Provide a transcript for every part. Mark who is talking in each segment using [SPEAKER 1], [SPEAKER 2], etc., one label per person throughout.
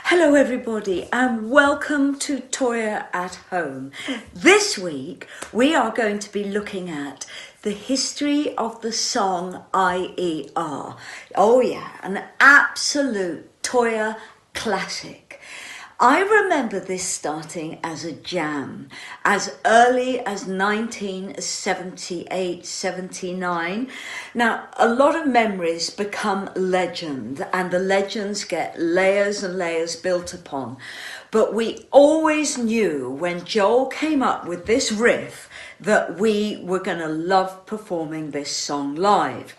[SPEAKER 1] Hello everybody and welcome to Toyah at Home. This week we are going to be looking at the history of the song Ieya. Oh yeah, an absolute Toyah classic. I remember this starting as a jam as early as 1978, 79. Now, a lot of memories become legend and the legends get layers and layers built upon. But we always knew when Joel came up with this riff that we were going to love performing this song live.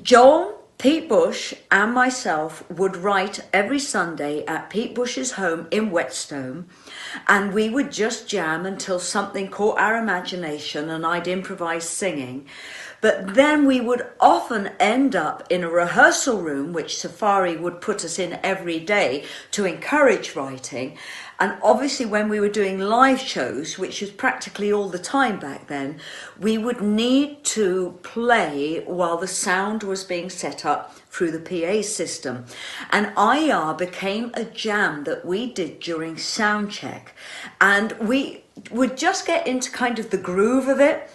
[SPEAKER 1] Joel, Pete Bush and myself would write every Sunday at Pete Bush's home in Whetstone, and we would just jam until something caught our imagination and I'd improvise singing. But then we would often end up in a rehearsal room, which Safari would put us in every day to encourage writing. And obviously when we were doing live shows, which was practically all the time back then, we would need to play while the sound was being set up through the PA system. And IR became a jam that we did during sound check. And we would just get into kind of the groove of it.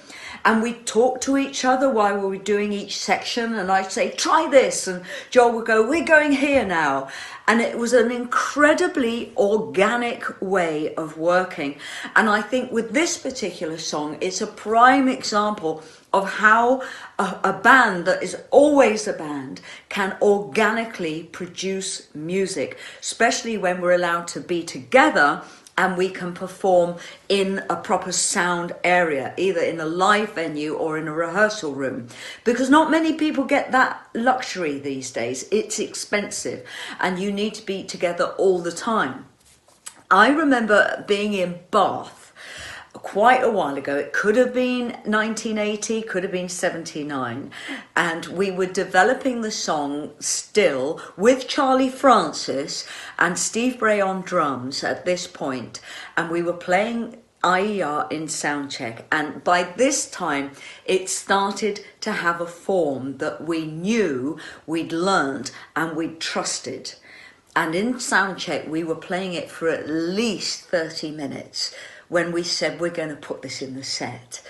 [SPEAKER 1] And we'd talk to each other while we were doing each section, and I'd say, try this, and Joel would go, we're going here now. And it was an incredibly organic way of working. And I think with this particular song, it's a prime example of how a band that is always a band can organically produce music, especially when we're allowed to be together and we can perform in a proper sound area, either in a live venue or in a rehearsal room. Because not many people get that luxury these days. It's expensive and you need to be together all the time. I remember being in Bath quite a while ago. It could have been 1980, could have been 79, and we were developing the song still with Charlie Francis and Steve Bray on drums at this point, and we were playing Ieya in soundcheck, and by this time it started to have a form that we knew, we'd learned and we'd trusted. And in soundcheck we were playing it for at least 30 minutes when we said we're going to put this in the set.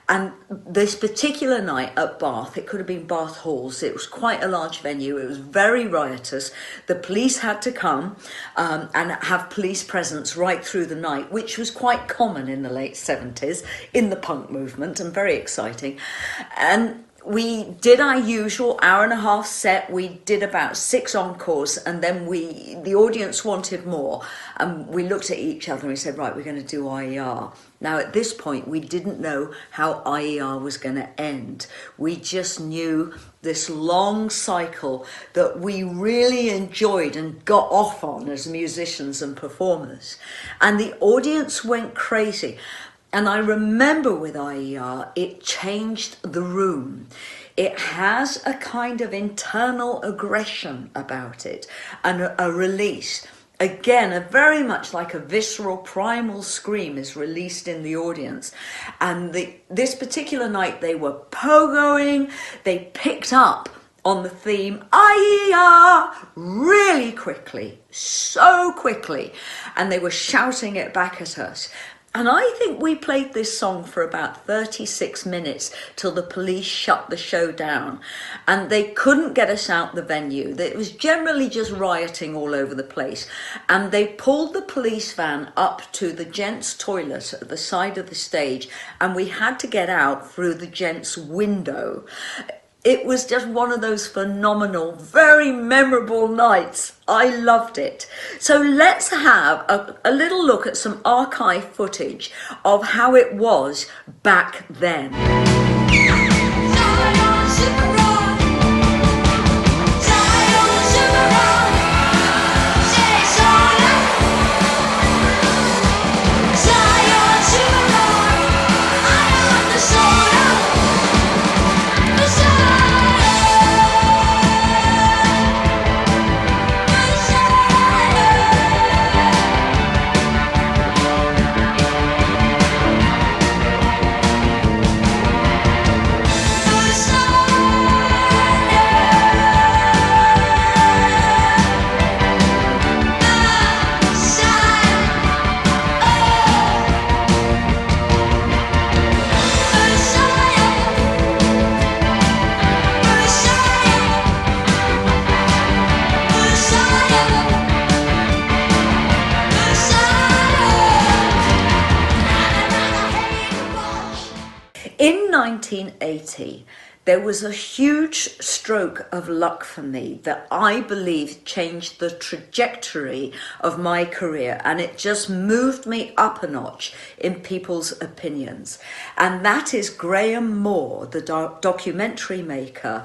[SPEAKER 1] And this particular night at Bath, it could have been Bath Halls, it was quite a large venue, it was very riotous. The police had to come and have police presence right through the night, which was quite common in the late 70s in the punk movement and very exciting. And we did our usual hour-and-a-half set. We did about 6 encores, and then the audience wanted more. And we looked at each other and we said, right, we're going to do IER. Now, at this point, we didn't know how IER was going to end. We just knew this long cycle that we really enjoyed and got off on as musicians and performers. And the audience went crazy. And I remember with IER, it changed the room. It has a kind of internal aggression about it and a release. Again, very much like a visceral primal scream is released in the audience. And this particular night they were pogoing, they picked up on the theme Ieya really quickly, so quickly, and they were shouting it back at us. And I think we played this song for about 36 minutes till the police shut the show down, and they couldn't get us out the venue. It was generally just rioting all over the place, and they pulled the police van up to the gents' toilet at the side of the stage, and we had to get out through the gents' window. It was just one of those phenomenal, very memorable nights. I loved it. So let's have a little look at some archive footage of how it was back then. 1980, there was a huge stroke of luck for me that I believe changed the trajectory of my career, and it just moved me up a notch in people's opinions. And that is Graham Moore, the documentary maker,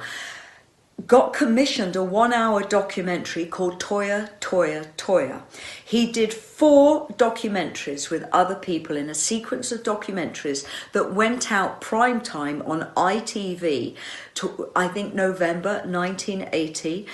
[SPEAKER 1] got commissioned a 1-hour documentary called Toyah, Toyah, Toyah. He did 4 documentaries with other people in a sequence of documentaries that went out prime time on ITV to, I think, November 1980,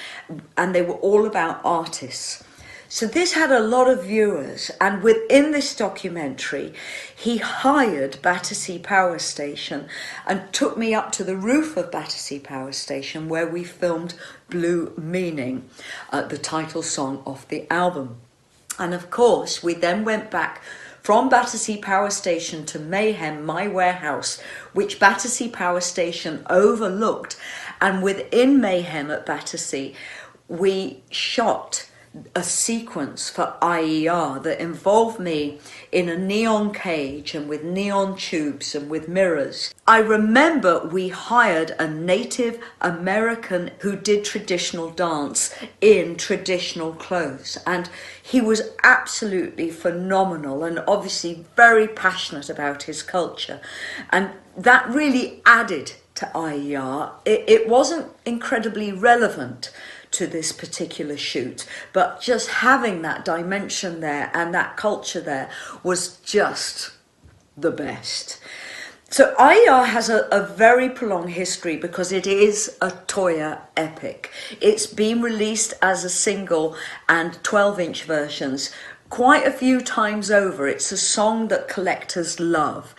[SPEAKER 1] and they were all about artists. So this had a lot of viewers, and within this documentary, he hired Battersea Power Station and took me up to the roof of Battersea Power Station where we filmed Blue Meaning, the title song of the album. And of course, we then went back from Battersea Power Station to Mayhem, my warehouse, which Battersea Power Station overlooked. And within Mayhem at Battersea, we shot a sequence for Ieya that involved me in a neon cage and with neon tubes and with mirrors. I remember we hired a Native American who did traditional dance in traditional clothes, and he was absolutely phenomenal and obviously very passionate about his culture, and that really added to Ieya. It wasn't incredibly relevant to this particular shoot, but just having that dimension there and that culture there was just the best. So Ieya has a very prolonged history because it is a Toyah epic. It's been released as a single and 12-inch versions quite a few times over. It's a song that collectors love.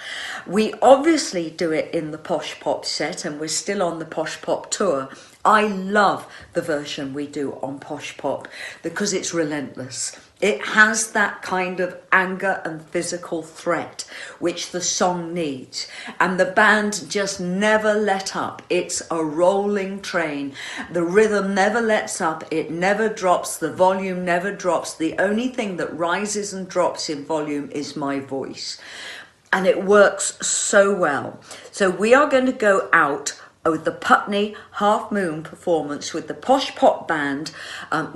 [SPEAKER 1] We obviously do it in the Posh Pop set, and we're still on the Posh Pop tour. I love the version we do on Posh Pop because it's relentless. It has that kind of anger and physical threat which the song needs, and the band just never let up. It's a rolling train. The rhythm never lets up, it never drops, the volume never drops. The only thing that rises and drops in volume is my voice, and it works so well. So we are going to go out with the Putney Half Moon performance with the Posh Pop Band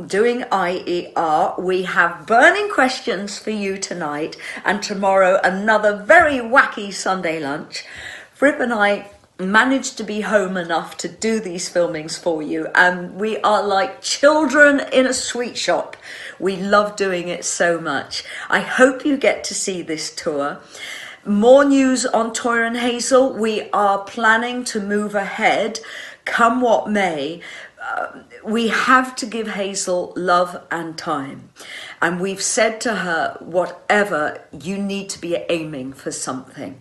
[SPEAKER 1] doing Ieya. We have burning questions for you tonight, and tomorrow another very wacky Sunday lunch. Fripp and I managed to be home enough to do these filmings for you, and we are like children in a sweet shop. We love doing it so much. I hope you get to see this tour. More news on Toyah and Hazel. We are planning to move ahead, come what may. We have to give Hazel love and time. And we've said to her, whatever, you need to be aiming for something.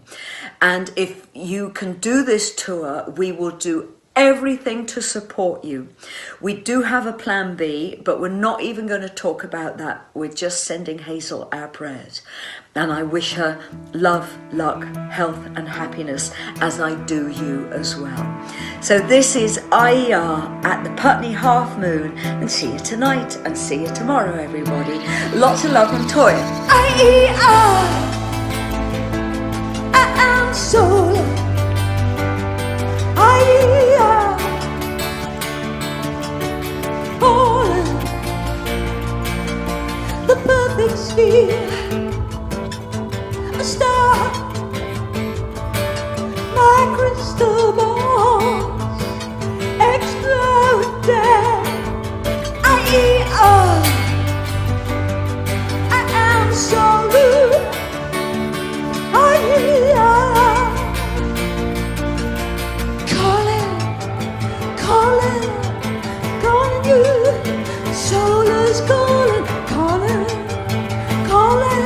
[SPEAKER 1] And if you can do this tour, we will do everything to support you. We do have a plan B, but we're not even going to talk about that. We're just sending Hazel our prayers. And I wish her love, luck, health and happiness, as I do you as well. So this is Ieya at the Putney Half Moon, and see you tonight and see you tomorrow, everybody. Lots of love from Toyah. Ieya, I am so Ieya, falling, the perfect sphere, a star, my crystal balls exploded. Ieya, I am so rude. Ieya, calling you, soul is calling, calling, calling.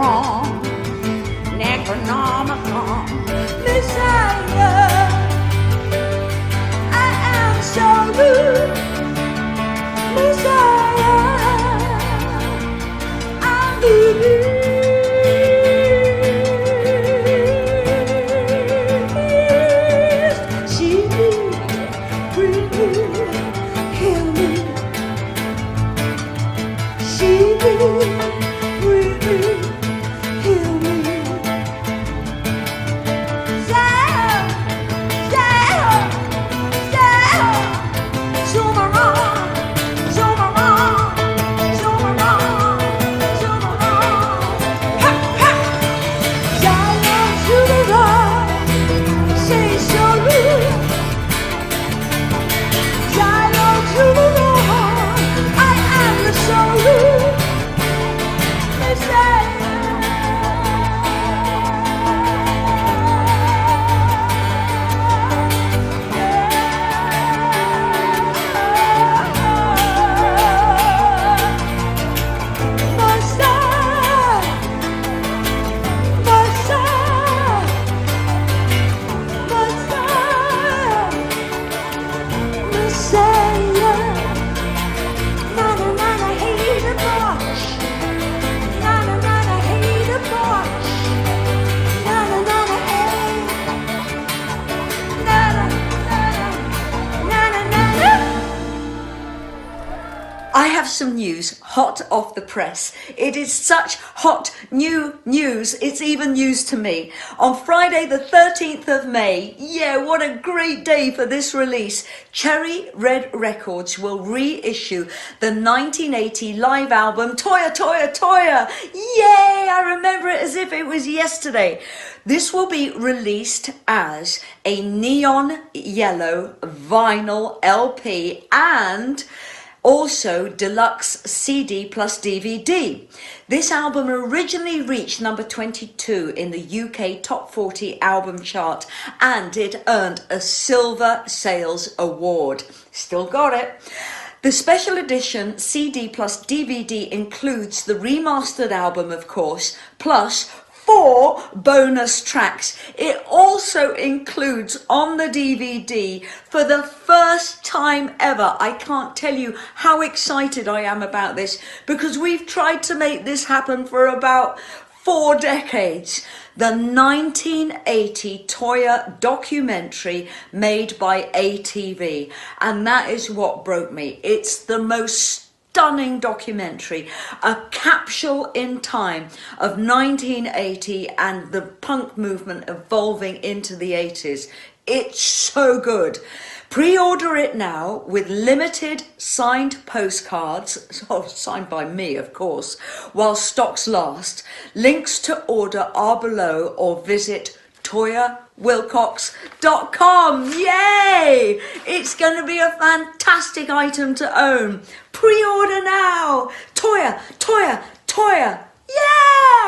[SPEAKER 1] wrong. Necronomicon, Messiah. I am so rude, Messiah. I'm rude. See me, free me, heal me. See me, free me, heal me. I have some news hot off the press. It is such hot new news, it's even news to me. On Friday the 13th of May, yeah, what a great day for this release, Cherry Red Records will reissue the 1980 live album Toyah, Toyah, Toyah. Yay, I remember it as if it was yesterday. This will be released as a neon yellow vinyl LP and also deluxe CD plus DVD. This album originally reached number 22 in the UK Top 40 album chart and it earned a Silver Sales Award. Still got it. The special edition CD plus DVD includes the remastered album, of course, plus 4 bonus tracks. It also includes on the DVD for the first time ever. I can't tell you how excited I am about this because we've tried to make this happen for about 4 decades. The 1980 Toyah documentary made by ATV, and that is what broke me. It's the most stunning documentary, a capsule in time of 1980 and the punk movement evolving into the 80s. It's so good. Pre-order it now with limited signed postcards, signed by me of course, while stocks last. Links to order are below or visit ToyahWilcox.com. Yay! It's going to be a fantastic item to own. Pre-order now. Toyah, Toyah, Toyah. Yeah!